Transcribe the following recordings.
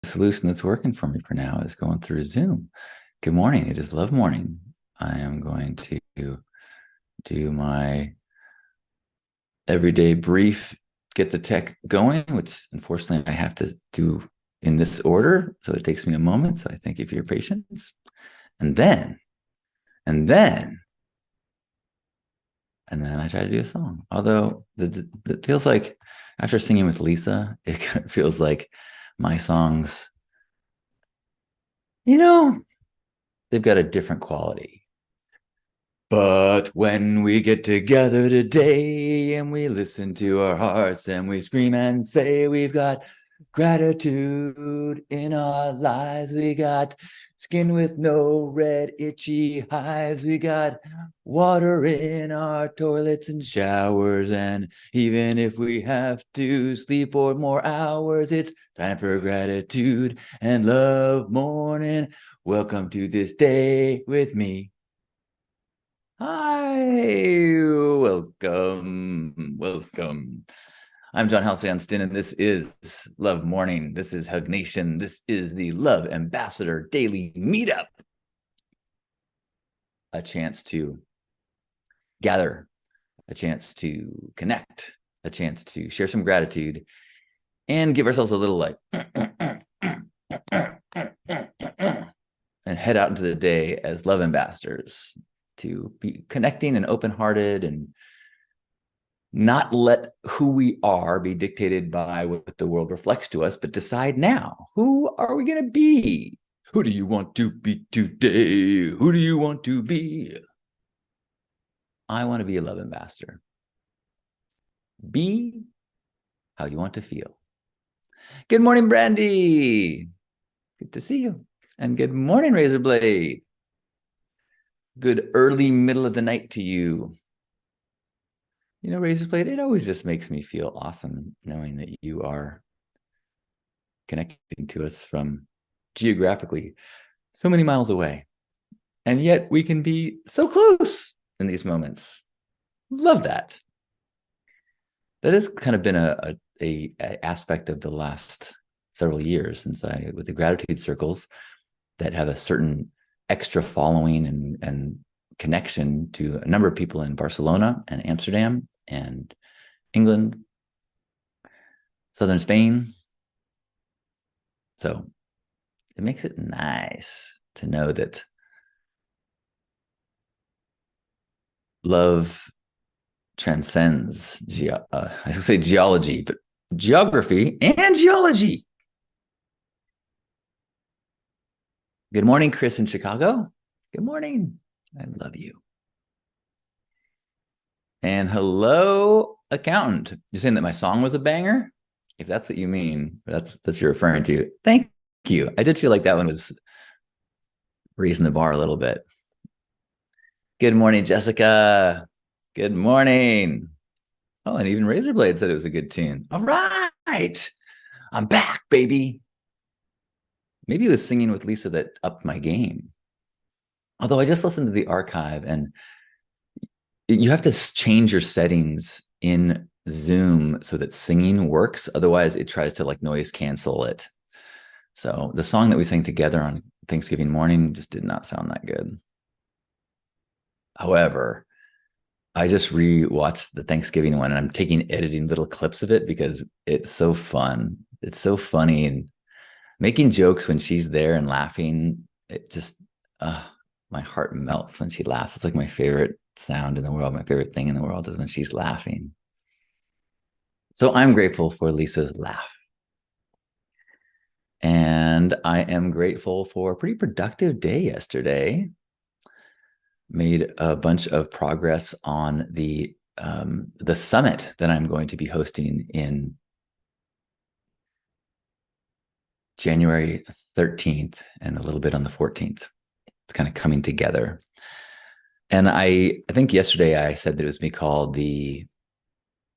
solution that's working for me for now is going through Zoom. Good morning. It is Love Morning. I am going to do my everyday brief, get the tech going, which unfortunately I have to do in this order. So it takes me a moment. So I thank you for your patience. And then, and then, and then I try to do a song. Although it feels like after singing with Lisa, it feels like my songs, you know, they've got a different quality. But when we get together today and we listen to our hearts and we scream and say we've got gratitude in our lives, we got skin with no red itchy hives, we got water in our toilets and showers, and even if we have to sleep for more hours, it's time for gratitude and love morning. Welcome to this day with me. Hi, welcome. I'm John Halcyon-Stin, and this is Love Morning. This is Hug Nation. This is the Love Ambassador Daily Meetup. A chance to gather, a chance to connect, a chance to share some gratitude, and give ourselves a little like and head out into the day as love ambassadors to be connecting and open-hearted and not let who we are be dictated by what the world reflects to us, but decide now, who are we going to be? Who do you want to be today? Who do you want to be? I want to be a love ambassador. Be how you want to feel. Good morning, Brandy. Good to see you. And good morning, Razorblade. Good early middle of the night to you. You know, Razorblade, it always just makes me feel awesome knowing that you are connecting to us from geographically so many miles away. And yet we can be so close in these moments. Love that. That has kind of been a aspect of the last several years since with the gratitude circles that have a certain extra following and connection to a number of people in Barcelona and Amsterdam and England, southern Spain. So it makes it nice to know that love transcends, I should say geology, but geography and geology. Good morning, Chris in Chicago. Good morning. I love you. And hello, accountant. You're saying that my song was a banger? If that's what you mean, that's you're referring to. Thank you. I did feel like that one was raising the bar a little bit. Good morning, Jessica. Good morning. Oh, and even Razorblade said it was a good tune. All right. I'm back, baby. Maybe it was singing with Lisa that upped my game. Although I just listened to the archive and you have to change your settings in Zoom so that singing works. Otherwise, it tries to like noise cancel it. So the song that we sang together on Thanksgiving morning just did not sound that good. However, I just rewatched the Thanksgiving one and I'm editing little clips of it because it's so fun. It's so funny and making jokes when she's there and laughing. It just, my heart melts when she laughs. It's like my favorite sound in the world. My favorite thing in the world is when she's laughing. So I'm grateful for Lisa's laugh. And I am grateful for a pretty productive day yesterday. Made a bunch of progress on the summit that I'm going to be hosting in January 13th and a little bit on the 14th. It's kind of coming together. And I think yesterday I said that it was going to be called the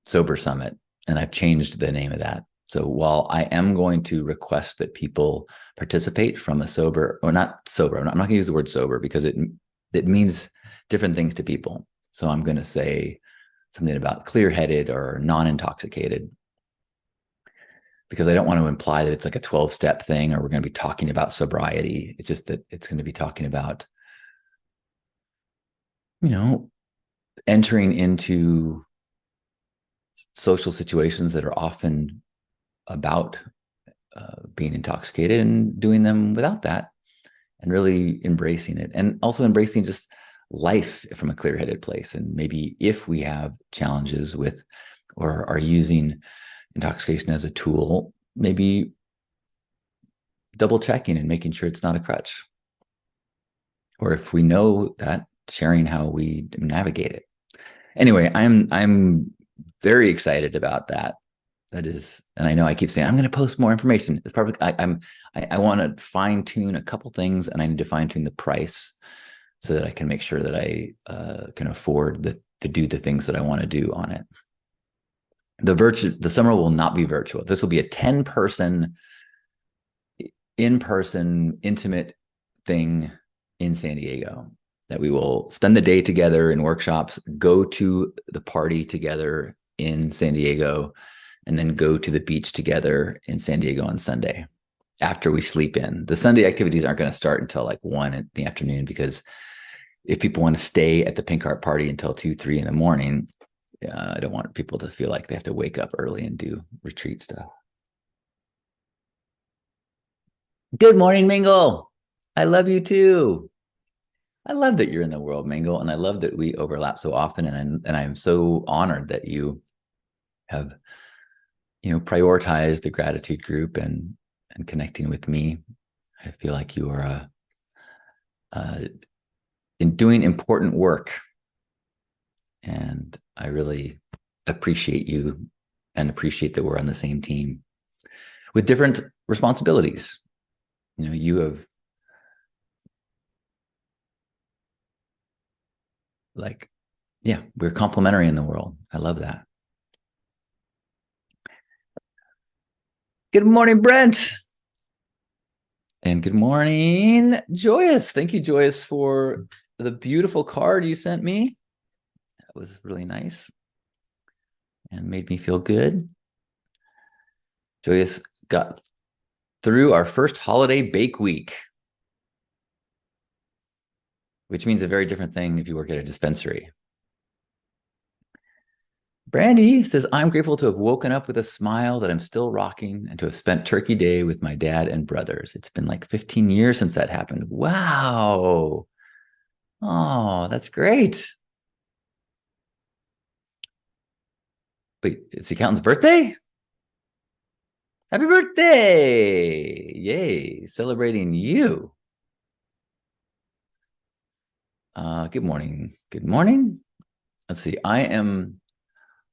Sober Summit, and I've changed the name of that. So while I am going to request that people participate from a sober, or not sober, I'm not going to use the word sober because it means different things to people. So I'm going to say something about clear-headed or non-intoxicated. because I don't want to imply that it's like a 12-step thing or we're going to be talking about sobriety. It's just that it's going to be talking about, entering into social situations that are often about being intoxicated and doing them without that, and really embracing it, and also embracing just life from a clear-headed place. And maybe if we have challenges with or are using intoxication as a tool, maybe double checking and making sure it's not a crutch. Or if we know that, sharing how we navigate it. Anyway, I'm very excited about that. That is, and I know I keep saying I'm going to post more information. It's perfect. I want to fine tune a couple things, and I need to fine tune the price so that I can make sure that I can afford to do the things that I want to do on it. The summer will not be virtual. This will be a 10-person in-person intimate thing in San Diego that we will spend the day together in workshops, go to the party together in San Diego, and then go to the beach together in San Diego on Sunday after we sleep in. The Sunday activities aren't going to start until like 1 in the afternoon, because if people want to stay at the Pink Heart party until 2, 3 in the morning, I don't want people to feel like they have to wake up early and do retreat stuff. Good morning, Mingle. I love you too. I love that you're in the world, Mingle, and I love that we overlap so often. And I'm so honored that you have, prioritized the gratitude group and connecting with me. I feel like you are in doing important work, and I really appreciate you and appreciate that we're on the same team with different responsibilities. You have we're complementary in the world. I love that. Good morning, Brent. And good morning, Joyous. Thank you, Joyous, for the beautiful card you sent me. That was really nice and made me feel good. Joyous got through our first holiday bake week, which means a very different thing if you work at a dispensary. Brandy says, I'm grateful to have woken up with a smile, that I'm still rocking, and to have spent Turkey Day with my dad and brothers. It's been like 15 years since that happened. Wow. Oh, that's great. Wait, it's the accountant's birthday? Happy birthday. Yay. Celebrating you. Good morning. Good morning. Let's see.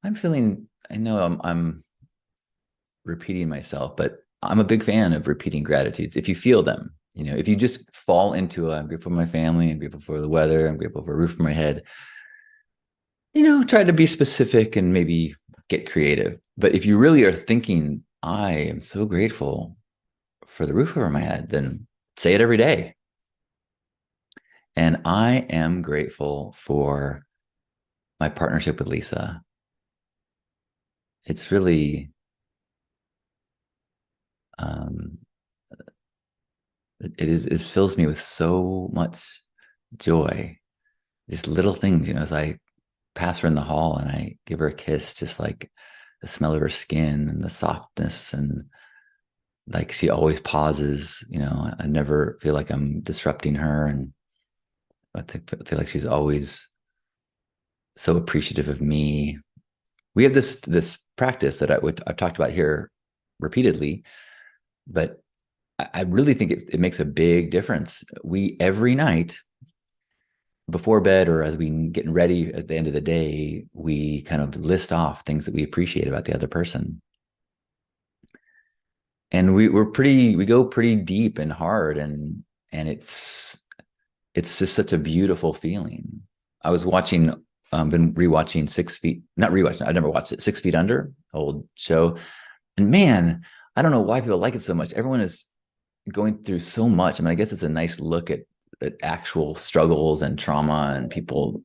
I'm feeling, I know I'm repeating myself, but I'm a big fan of repeating gratitudes. If you feel them, if you just fall into I'm grateful for my family, I'm grateful for the weather, I'm grateful for a roof over my head, try to be specific and maybe get creative. But if you really are thinking, I am so grateful for the roof over my head, then say it every day. And I am grateful for my partnership with Lisa. It's really, it fills me with so much joy. These little things, as I pass her in the hall and I give her a kiss, just like the smell of her skin and the softness, and like she always pauses, I never feel like I'm disrupting her, and I feel like she's always so appreciative of me. We have this practice that I've talked about here repeatedly, but I really think it makes a big difference. We, every night before bed or as we getting ready at the end of the day, we kind of list off things that we appreciate about the other person. And we go pretty deep and hard, and it's just such a beautiful feeling. I was been rewatching 6 Feet, not rewatching, I never watched it, 6 Feet Under, old show. And man, I don't know why people like it so much. Everyone is going through so much. I mean, I guess it's a nice look at actual struggles and trauma and people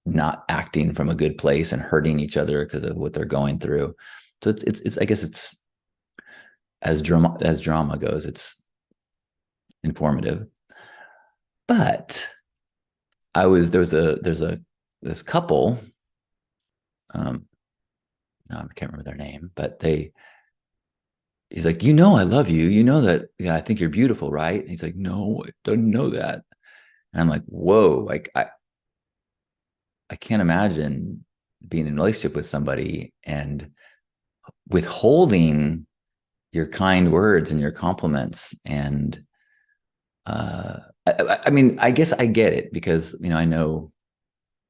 not acting from a good place and hurting each other because of what they're going through. So it's I guess it's as drama goes, it's informative. But there's this couple, no, I can't remember their name, but he's like, I love you. You know that, yeah, I think you're beautiful, right? And he's like, no, I don't know that. And I'm like, whoa, like I can't imagine being in a relationship with somebody and withholding your kind words and your compliments. And I mean, I guess I get it because, I know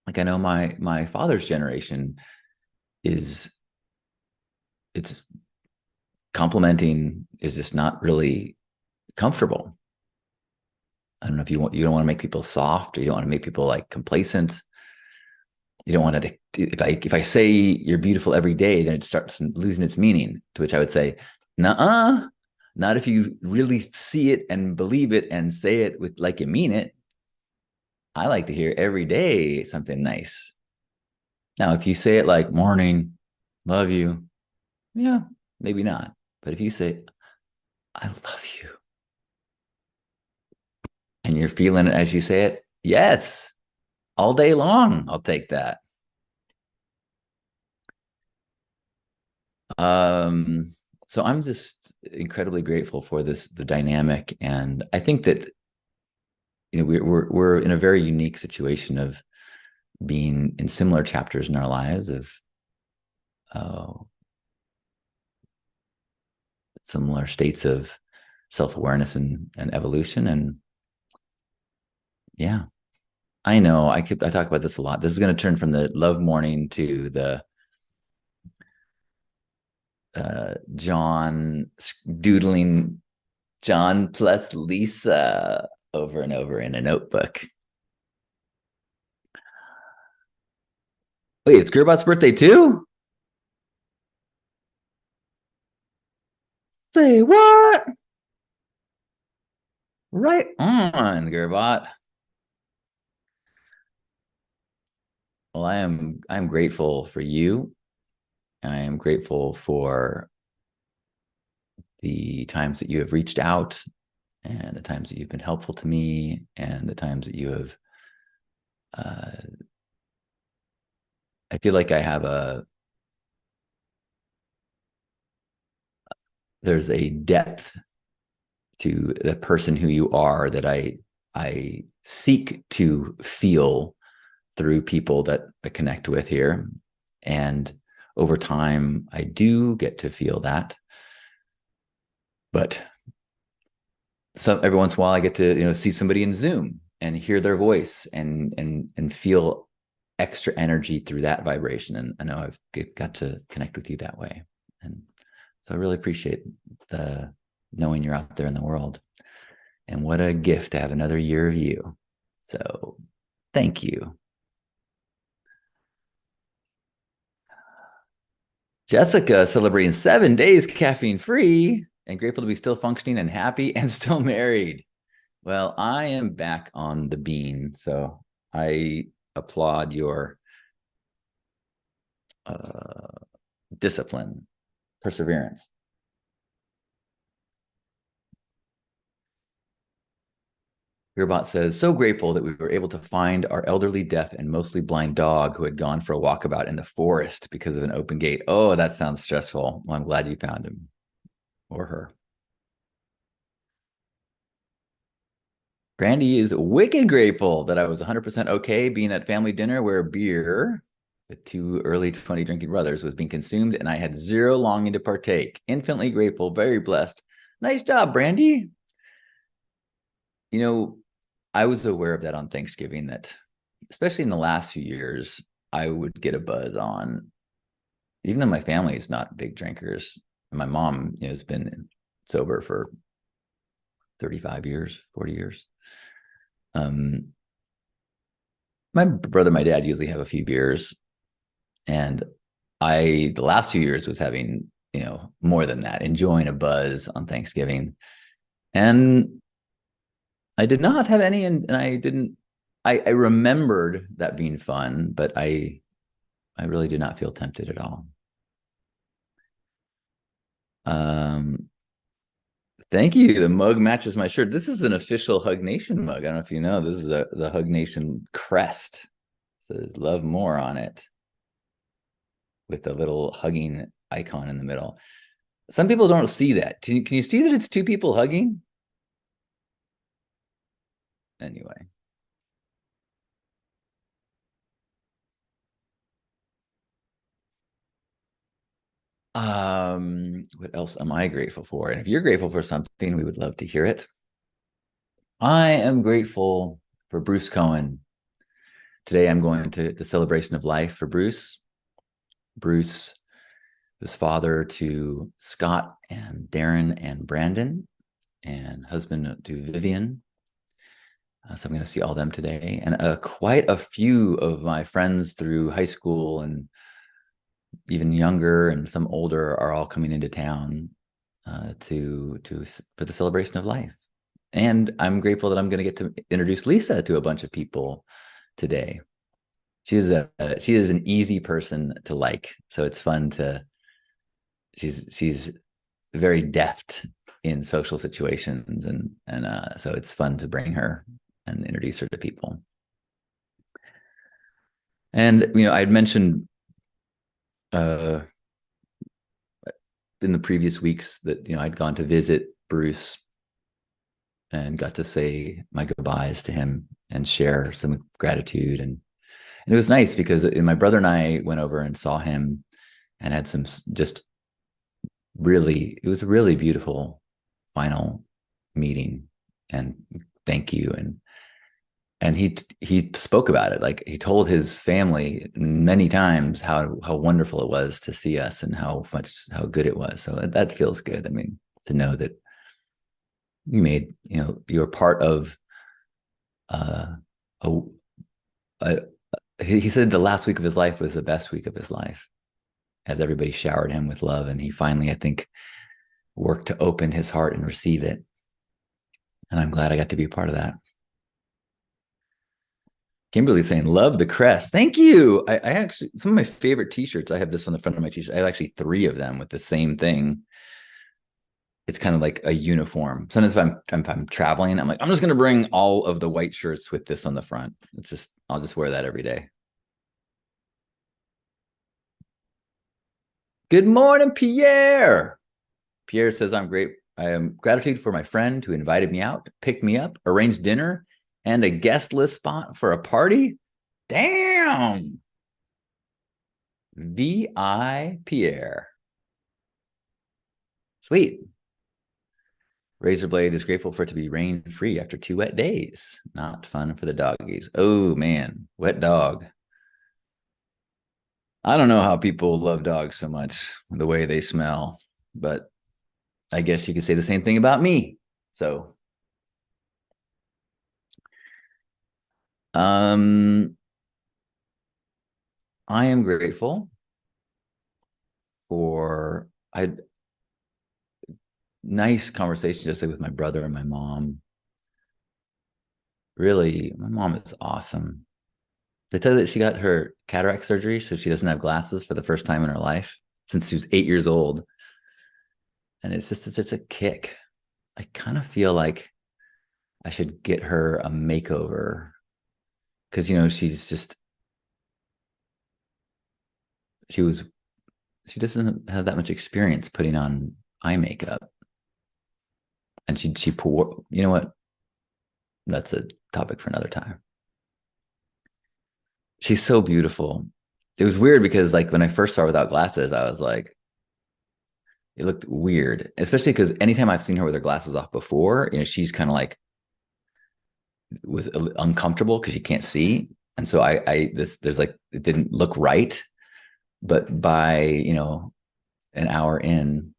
my father's generation it's complimenting is just not really comfortable. I don't know if you don't want to make people soft, or you don't want to make people like complacent. You don't want to, if I say you're beautiful every day, then it starts losing its meaning, to which I would say, nuh-uh, not if you really see it and believe it and say it with like you mean it. I like to hear every day something nice. Now, if you say it like morning, love you, yeah, maybe not. But if you say, I love you, and you're feeling it as you say it, yes, all day long, I'll take that. Um, so I'm just incredibly grateful for the dynamic, and I think that we're in a very unique situation of being in similar chapters in our lives of uh, similar states of self-awareness and evolution. And yeah, I know I talk about this a lot. This is going to turn from the love morning to the John doodling John plus Lisa over and over in a notebook. Wait, it's Gerbot's birthday too? Say what? Right on, Gerbot. Well, I'm grateful for you. I am grateful for the times that you have reached out and the times that you've been helpful to me and the times that you have I feel like there's a depth to the person who you are that I seek to feel through people that I connect with here. And over time, I do get to feel that. But every once in a while, I get to see somebody in Zoom and hear their voice and feel extra energy through that vibration. And I know I've got to connect with you that way. And so I really appreciate the knowing you're out there in the world. And what a gift to have another year of you. So thank you. Jessica celebrating 7 days caffeine free and grateful to be still functioning and happy and still married. Well, I am back on the bean. So I applaud your discipline, perseverance. Gearbot says, so grateful that we were able to find our elderly, deaf, and mostly blind dog who had gone for a walkabout in the forest because of an open gate. Oh, that sounds stressful. Well, I'm glad you found him or her. Brandy is wicked grateful that I was 100% okay being at family dinner where beer with two early 20 drinking brothers was being consumed and I had zero longing to partake. Infinitely grateful, very blessed. Nice job, Brandy. I was aware of that on Thanksgiving, that especially in the last few years, I would get a buzz on, even though my family is not big drinkers. My mom has been sober for 35 years, 40 years. My brother, my dad usually have a few beers. And the last few years was having, more than that, enjoying a buzz on Thanksgiving. And I did not have any, and I remembered that being fun, but I really did not feel tempted at all. Thank you. The mug matches my shirt. This is an official Hug Nation mug. I don't know if you know, this is the Hug Nation crest. It says love more on it with the little hugging icon in the middle. Some people don't see that. Can you see that it's two people hugging? Anyway. What else am I grateful for? And if you're grateful for something, we would love to hear it. I am grateful for Bruce Cohen. Today I'm going to the celebration of life for Bruce. Bruce was father to Scott and Darren and Brandon, and husband to Vivian. So I'm going to see all them today. And quite a few of my friends through high school and even younger and some older are all coming into town for the celebration of life. And I'm grateful that I'm going to get to introduce Lisa to a bunch of people today. She is an easy person to like, so it's fun to. She's very deft in social situations, and so it's fun to bring her and introduce her to people. And I'd mentioned in the previous weeks that I'd gone to visit Bruce and got to say my goodbyes to him and share some gratitude, and it was nice because my brother and I went over and saw him and had some just really, it was a really beautiful final meeting, and thank you. And he spoke about it. Like, he told his family many times how wonderful it was to see us and how good it was. So that feels good. I mean, to know that you're part of he said the last week of his life was the best week of his life, as everybody showered him with love. And he finally, I think, worked to open his heart and receive it. And I'm glad I got to be a part of that. Kimberly's saying, love the crest. Thank you. I actually, some of my favorite t-shirts, I have this on the front of my t-shirt. I have actually 3 of them with the same thing. It's kind of like a uniform. Sometimes if I'm traveling, I'm like, I'm just going to bring all of the white shirts with this on the front. I'll just wear that every day. Good morning, Pierre. Pierre says, I am gratitude for my friend who invited me out, picked me up, arranged dinner, and a guest list spot for a party. Damn. V.I. Pierre. Sweet. Razorblade is grateful for it to be rain-free after 2 wet days. Not fun for the doggies. Oh, man. Wet dog. I don't know how people love dogs so much, the way they smell, but I guess you could say the same thing about me. So, I am grateful for nice conversation just like with my brother and my mom. Really, my mom is awesome. They tell you that she got her cataract surgery, so she doesn't have glasses for the first time in her life since she was 8 years old. And it's such a kick. I kind of feel like I should get her a makeover because, she doesn't have that much experience putting on eye makeup. And she poor, you know what? That's a topic for another time. She's so beautiful. It was weird because like when I first saw her without glasses, I was like, it looked weird, especially because anytime I've seen her with her glasses off before, she's kind of like was uncomfortable because you can't see. And so there's like, it didn't look right. But by, an hour in,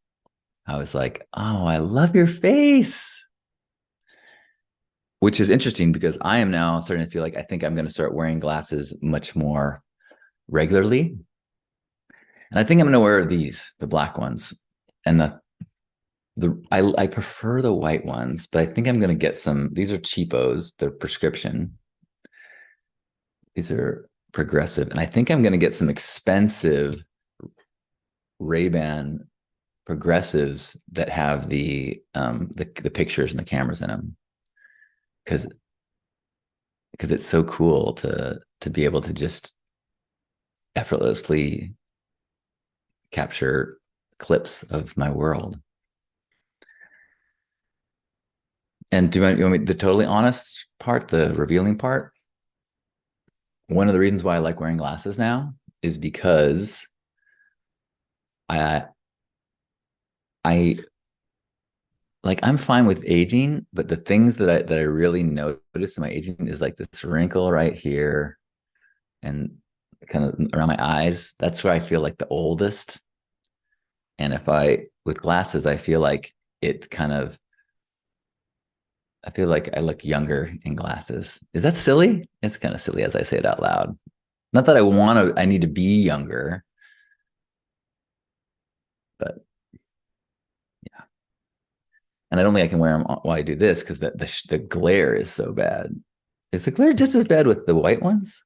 I was like, oh, I love your face. Which is interesting because I am now starting to feel like I think I'm going to start wearing glasses much more regularly. And I think I'm going to wear the black ones. And I prefer the white ones, but I think I'm going to get some. These are cheapos. They're prescription. These are progressive. And I think I'm going to get some expensive Ray-Ban progressives that have the pictures and the cameras in them, because it's so cool to be able to just effortlessly capture clips of my world. And do you want me the totally honest part, the revealing part? One of the reasons why I like wearing glasses now is because I I'm fine with aging, but the things that I really notice in my aging is like this wrinkle right here and kind of around my eyes. That's where I feel like the oldest. And with glasses, I feel like I feel like I look younger in glasses. Is that silly? It's kind of silly as I say it out loud. Not that I need to be younger, but yeah. And I don't think I can wear them while I do this because the glare is so bad. Is the glare just as bad with the white ones?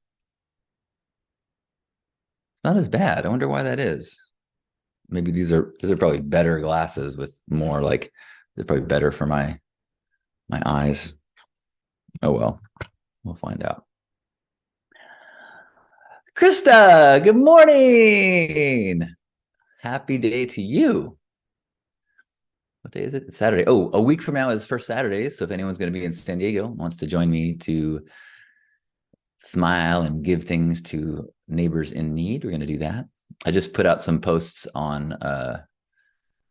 It's not as bad. I wonder why that is. Maybe these are probably better glasses with more like they're probably better for my eyes. Oh well, we'll find out. Krista, good morning. Happy day to you. What day is it? It's Saturday. Oh, a week from now is first Saturday. So if anyone's going to be in San Diego, wants to join me to smile and give things to neighbors in need, we're going to do that. I just put out some posts on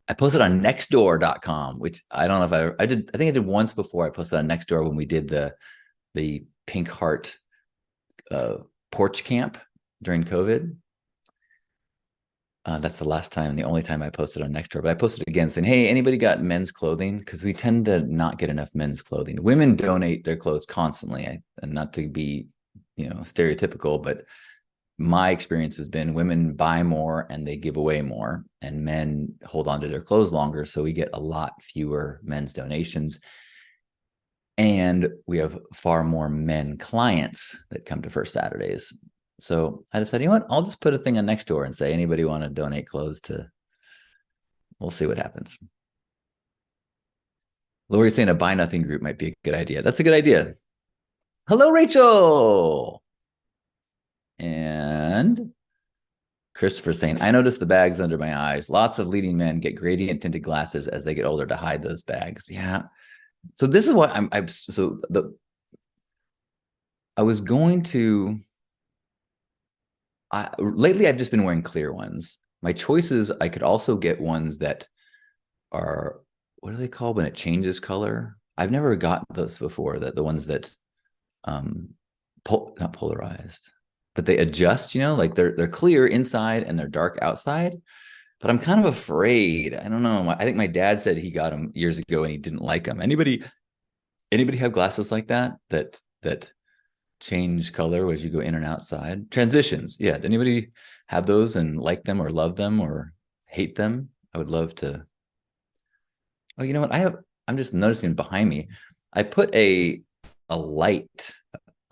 I posted on nextdoor.com, which I don't know if I did. I think I did once before. I posted on Nextdoor when we did the Pink Heart porch camp during COVID. That's the last time, the only time I posted on Nextdoor. But I posted again saying, hey, anybody got men's clothing? Because we tend to not get enough men's clothing. Women donate their clothes constantly, and not to be, stereotypical, but my experience has been women buy more and they give away more, and men hold on to their clothes longer. So we get a lot fewer men's donations. And we have far more men clients that come to First Saturdays. So I decided, you know what? I'll just put a thing on Nextdoor and say, anybody want to donate clothes to, we'll see what happens. Lori's saying a buy nothing group might be a good idea. That's a good idea. Hello, Rachel. And Christopher saying, I noticed the bags under my eyes. Lots of leading men get gradient tinted glasses as they get older to hide those bags. Yeah. So this is what I was going to, lately I've just been wearing clear ones. My choices, I could also get ones that are, what are they called when it changes color? I've never got those before, the ones that not polarized, but they adjust, like they're clear inside and they're dark outside. But I'm kind of afraid. I don't know. I think my dad said he got them years ago and he didn't like them. Anybody have glasses like that change color as you go in and outside? Transitions. Yeah. Did anybody have those and like them or love them or hate them? I would love to. Oh, you know what? I'm just noticing behind me. I put a light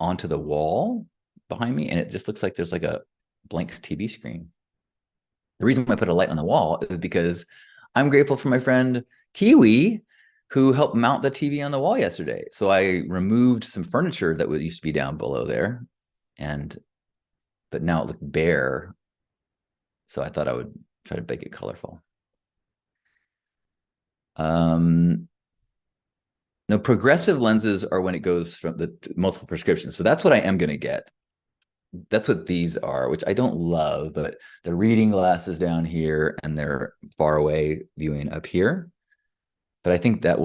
onto the wall behind me, and it just looks like there's like a blank TV screen. The reason I put a light on the wall is because I'm grateful for my friend Kiwi, who helped mount the TV on the wall yesterday. So I removed some furniture that used to be down below there, but now it looked bare. So I thought I would try to make it colorful. No, progressive lenses are when it goes from the multiple prescriptions. So that's what I am going to get. That's what these are, which I don't love, but they're reading glasses down here and they're far away viewing up here. But I think that's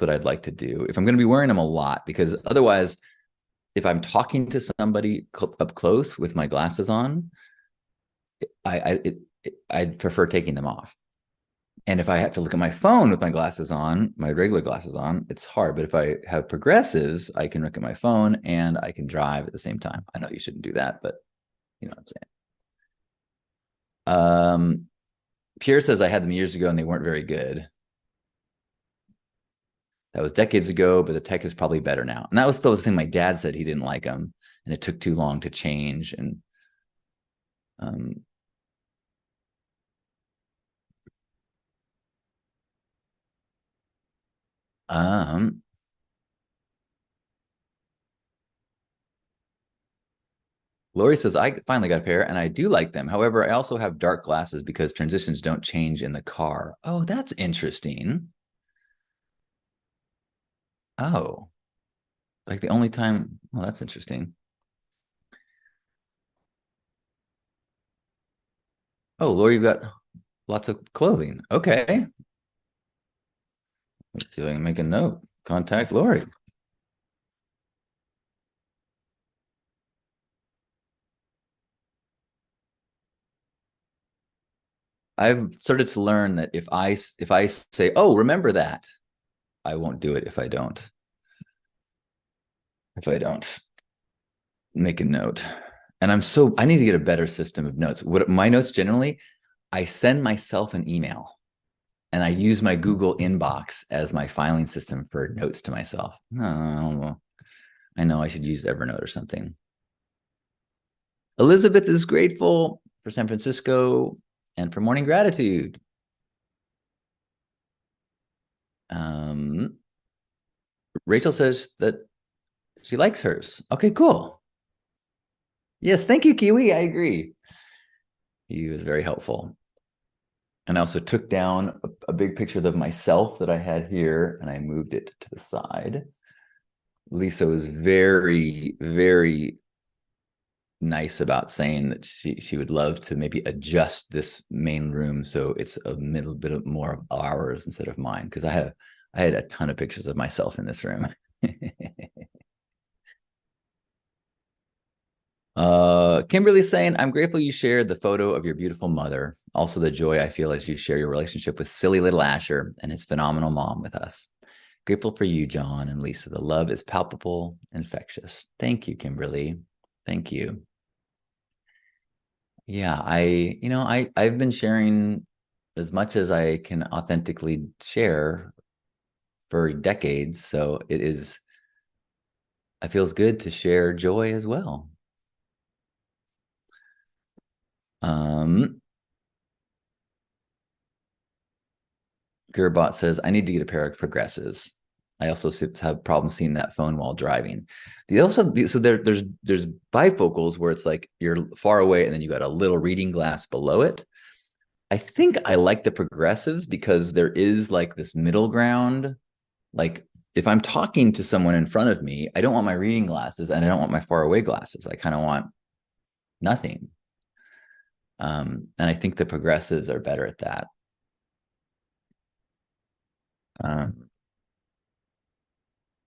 what I'd like to do if I'm going to be wearing them a lot, because otherwise, if I'm talking to somebody up close with my glasses on, I'd prefer taking them off. And if I have to look at my phone with my glasses on, my regular glasses on, it's hard. But if I have progressives, I can look at my phone and I can drive at the same time. I know you shouldn't do that, but you know what I'm saying. Pierre says I had them years ago and they weren't very good. That was decades ago, but the tech is probably better now. And that was the thing my dad said, he didn't like them and it took too long to change. And Um, Lori says, I finally got a pair and I do like them. However, I also have dark glasses because transitions don't change in the car. Oh, that's interesting. Oh, like the only time. Well, that's interesting. Oh, Lori, you've got lots of clothing. Okay. Let's see if I can make a note. Contact Lori. I've started to learn that if I say, "Oh, remember that," I won't do it if I don't make a note. And I need to get a better system of notes. What my notes generally, I send myself an email and I use my Google inbox as my filing system for notes to myself. No, I know I should use Evernote or something. Elizabeth is grateful for San Francisco and for morning gratitude. Um, Rachel says that she likes hers. Okay, cool. Yes, thank you, Kiwi. I agree. He was very helpful. And I also took down a big picture of myself that I had here and I moved it to the side. Lisa was very, very nice about saying that she would love to maybe adjust this main room so it's a little bit more of ours instead of mine, because I had a ton of pictures of myself in this room. Kimberly's saying, I'm grateful you shared the photo of your beautiful mother. Also, the joy I feel as you share your relationship with silly little Asher and his phenomenal mom with us. Grateful for you, John and Lisa. The love is palpable, infectious. Thank you, Kimberly. Thank you. Yeah, I've been sharing as much as I can authentically share for decades. So it feels good to share joy as well. Um, Gearbot says, I need to get a pair of progressives. I also have problems seeing that phone while driving. There's bifocals where it's like you're far away and then you got a little reading glass below it. I think I like the progressives because there is like this middle ground. Like if I'm talking to someone in front of me, I don't want my reading glasses and I don't want my far away glasses. I kind of want nothing. And I think the progressives are better at that.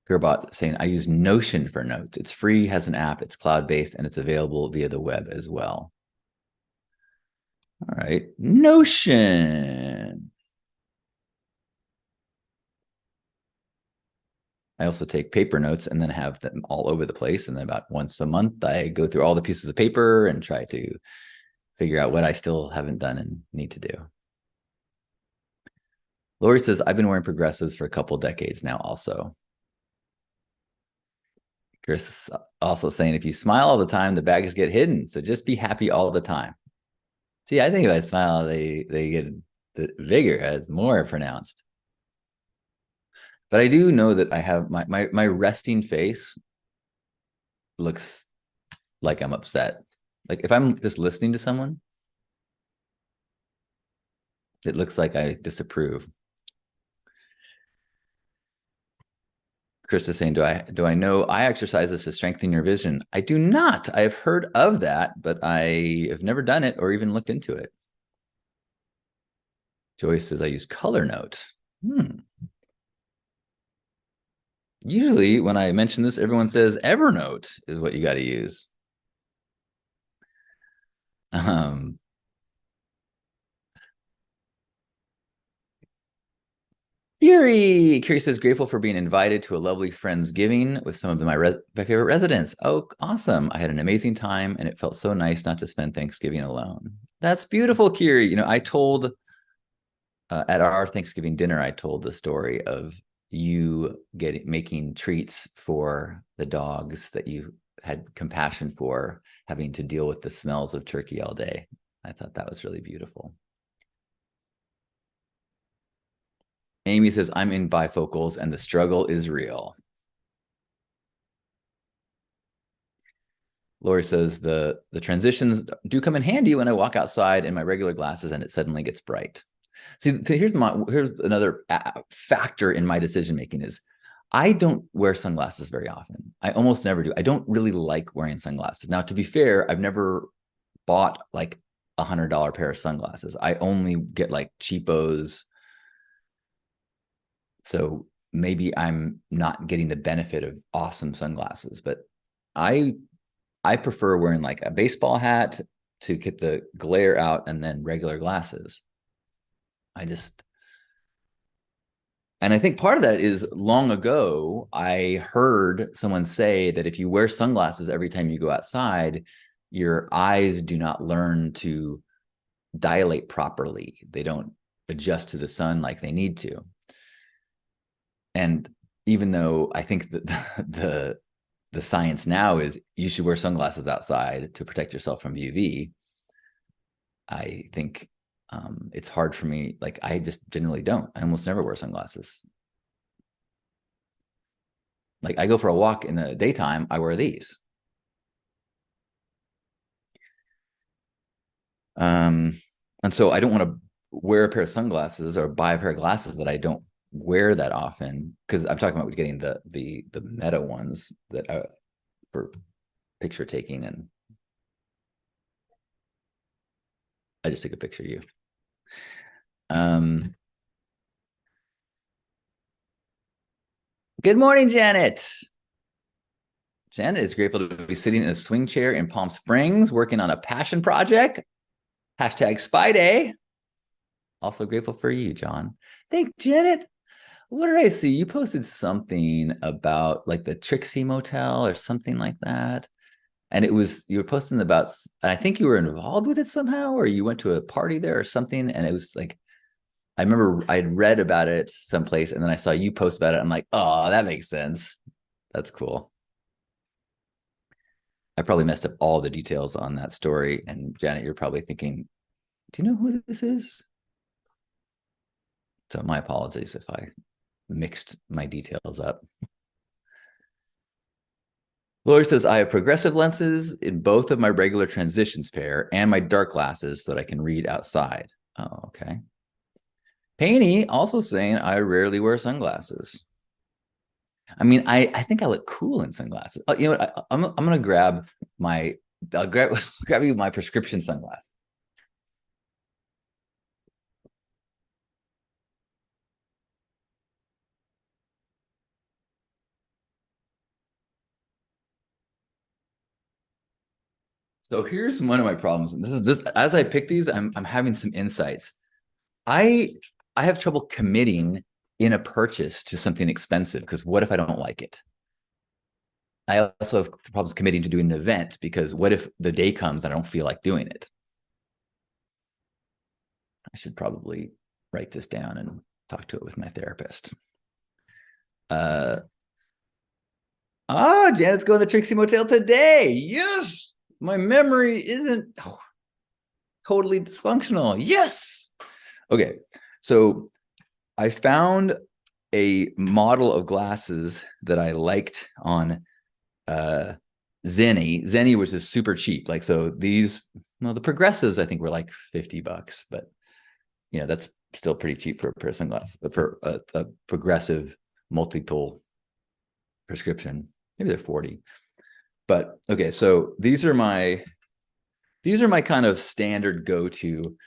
Gerbot saying, I use Notion for notes. It's free, has an app, it's cloud-based, and it's available via the web as well. All right, Notion. I also take paper notes and then have them all over the place. And then about once a month, I go through all the pieces of paper and try to figure out what I still haven't done and need to do. Lori says, I've been wearing progressives for a couple decades now also. Chris is also saying, if you smile all the time, the bags get hidden. So just be happy all the time. See, I think if I smile, they get the vigor as more pronounced. But I do know that I have my resting face looks like I'm upset. Like if I'm just listening to someone, it looks like I disapprove. Chris is saying, do I know eye exercises to strengthen your vision? I do not. I have heard of that, but I have never done it or even looked into it. Joyce says I use Color Note. Usually when I mention this, everyone says Evernote is what you got to use. Um, Fury says, grateful for being invited to a lovely Friendsgiving with some of my favorite residents. Oh, awesome. I had an amazing time and it felt so nice not to spend Thanksgiving alone. That's beautiful, Kiri. I told at our Thanksgiving dinner, I told the story of you making treats for the dogs that you had compassion for, having to deal with the smells of turkey all day. I thought that was really beautiful. Amy says, I'm in bifocals and the struggle is real. Lori says, the transitions do come in handy when I walk outside in my regular glasses and it suddenly gets bright. See, so here's another factor in my decision making is I don't wear sunglasses very often. I almost never do. I don't really like wearing sunglasses. Now, to be fair, I've never bought like $100 pair of sunglasses. I only get like cheapos. So maybe I'm not getting the benefit of awesome sunglasses, but I prefer wearing like a baseball hat to get the glare out and then regular glasses. And I think part of that is long ago, I heard someone say that if you wear sunglasses every time you go outside, your eyes do not learn to dilate properly. They don't adjust to the sun like they need to. And even though I think that the science now is you should wear sunglasses outside to protect yourself from UV, I think it's hard for me. Like I just generally don't. I almost never wear sunglasses. Like I go for a walk in the daytime, I wear these. And so I don't want to wear a pair of sunglasses or buy a pair of glasses that I don't wear that often, because I'm talking about getting the Meta ones that for picture taking, and I just took a picture of you. Good morning, Janet. Janet is grateful to be sitting in a swing chair in Palm Springs, working on a passion project. Hashtag Spy Day. Also grateful for you, John. Thank Janet. What did I see? You posted something about like the Trixie Motel or something like that. And it was, you were posting about, I think you were involved with it somehow, or you went to a party there or something. And it was like, I remember I had read about it someplace and then I saw you post about it. I'm like, oh, that makes sense. That's cool. I probably messed up all the details on that story. And Janet, you're probably thinking, do you know who this is? So my apologies if I mixed my details up. Lori says, I have progressive lenses in both of my regular transitions pair and my dark glasses so that I can read outside. Oh, okay. Painty also saying I rarely wear sunglasses. I mean, I think I look cool in sunglasses. Oh, you know what? I'm gonna grab my grab you my prescription sunglasses. So here's one of my problems. And this as I pick these, I'm having some insights. I have trouble committing in a purchase to something expensive because what if I don't like it? I also have problems committing to doing an event because what if the day comes and I don't feel like doing it? I should probably write this down and talk to it with my therapist. Janet's going to the Trixie Motel today. Yes, my memory isn't totally dysfunctional. Yes. Okay, so I found a model of glasses that I liked on Zenni, which is super cheap. Like, so these, the progressives I think were like $50, but that's still pretty cheap for a pair of sunglasses, for a progressive multiple prescription. Maybe they're 40. But okay, so these are my kind of standard go-to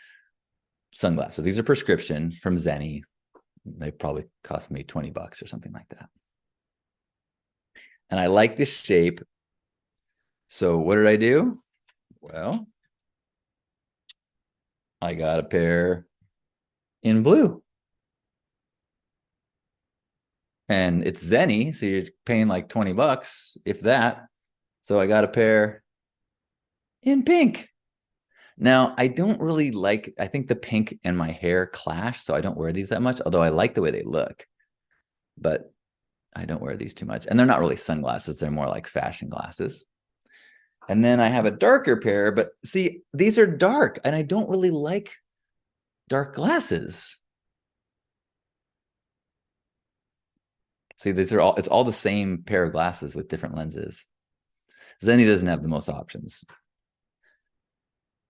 sunglasses. These are prescription from Zenni. They probably cost me $20 or something like that. And I like this shape. So what did I do? Well, I got a pair in blue. And it's Zenni, so you're paying like $20, if that. So I got a pair in pink. Now, I don't really like, I think the pink and my hair clash, so I don't wear these that much, although I like the way they look. But I don't wear these too much. And they're not really sunglasses. They're more like fashion glasses. And then I have a darker pair, but see, these are dark and I don't really like dark glasses. See, it's all the same pair of glasses with different lenses. Zenni doesn't have the most options,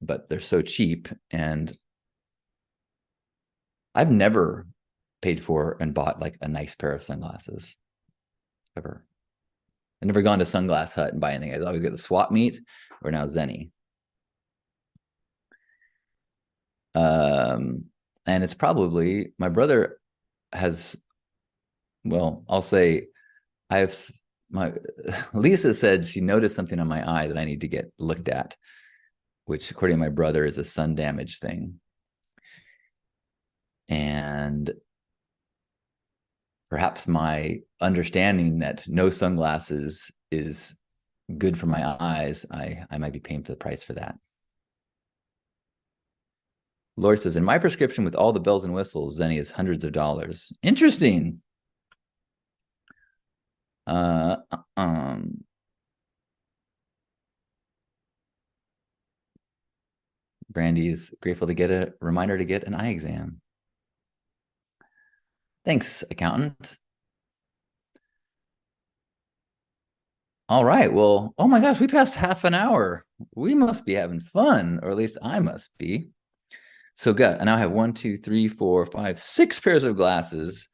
but they're so cheap. And I've never paid for and bought like a nice pair of sunglasses ever. I've never gone to Sunglass Hut and buy anything. I always get the swap meet or now Zenni. And it's probably my brother has, well, I'll say I have my Lisa said she noticed something on my eye that I need to get looked at, which according to my brother is a sun damage thing. And perhaps my understanding that no sunglasses is good for my eyes, I might be paying for the price for that. Lori says, in my prescription with all the bells and whistles, Zenni is hundreds of dollars. Interesting. Brandy is grateful to get a reminder to get an eye exam. Thanks, accountant. All right. Well, oh my gosh, we passed half an hour. We must be having fun, or at least I must be. So good. I now have 1, 2, 3, 4, 5, 6 pairs of glasses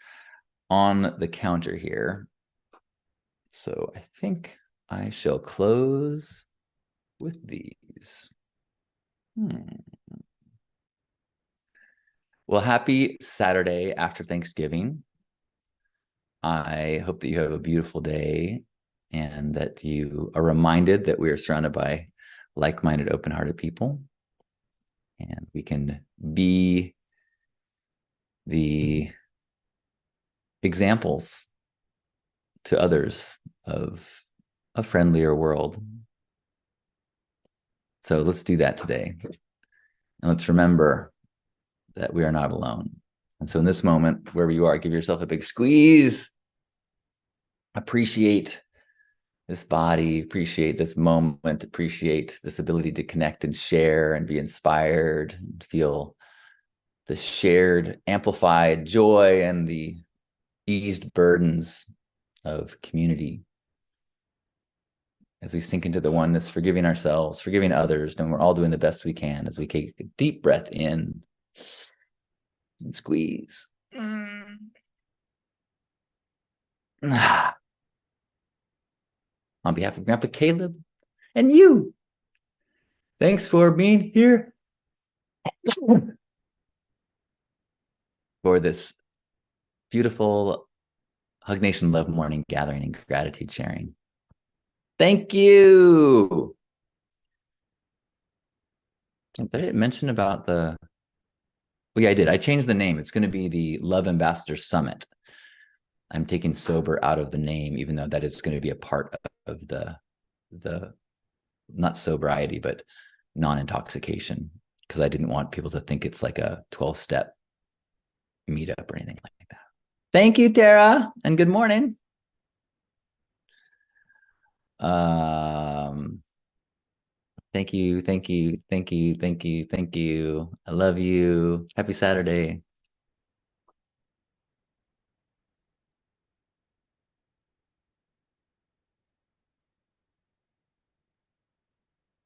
on the counter here. So I think I shall close with these. Well, happy Saturday after Thanksgiving. I hope that you have a beautiful day and that you are reminded that we are surrounded by like-minded, open-hearted people. And we can be the examples to others of a friendlier world. So let's do that today. And let's remember that we are not alone. And so in this moment, wherever you are, give yourself a big squeeze. Appreciate this body, appreciate this moment, appreciate this ability to connect and share and be inspired and feel the shared, amplified joy and the eased burdens of community as we sink into the oneness, forgiving ourselves, forgiving others, and we're all doing the best we can as we take a deep breath in and squeeze. On behalf of Grandpa Caleb and you, thanks for being here for this beautiful Hug Nation Love Morning gathering and gratitude sharing. Thank you. Did I mention about the... Oh, yeah, I did. I changed the name. It's going to be the Love Ambassador Summit. I'm taking sober out of the name, even though that is going to be a part of the not sobriety, but non-intoxication, because I didn't want people to think it's like a 12-step meetup or anything like that. Thank you, Tara, and good morning. Thank you. I love you. Happy Saturday.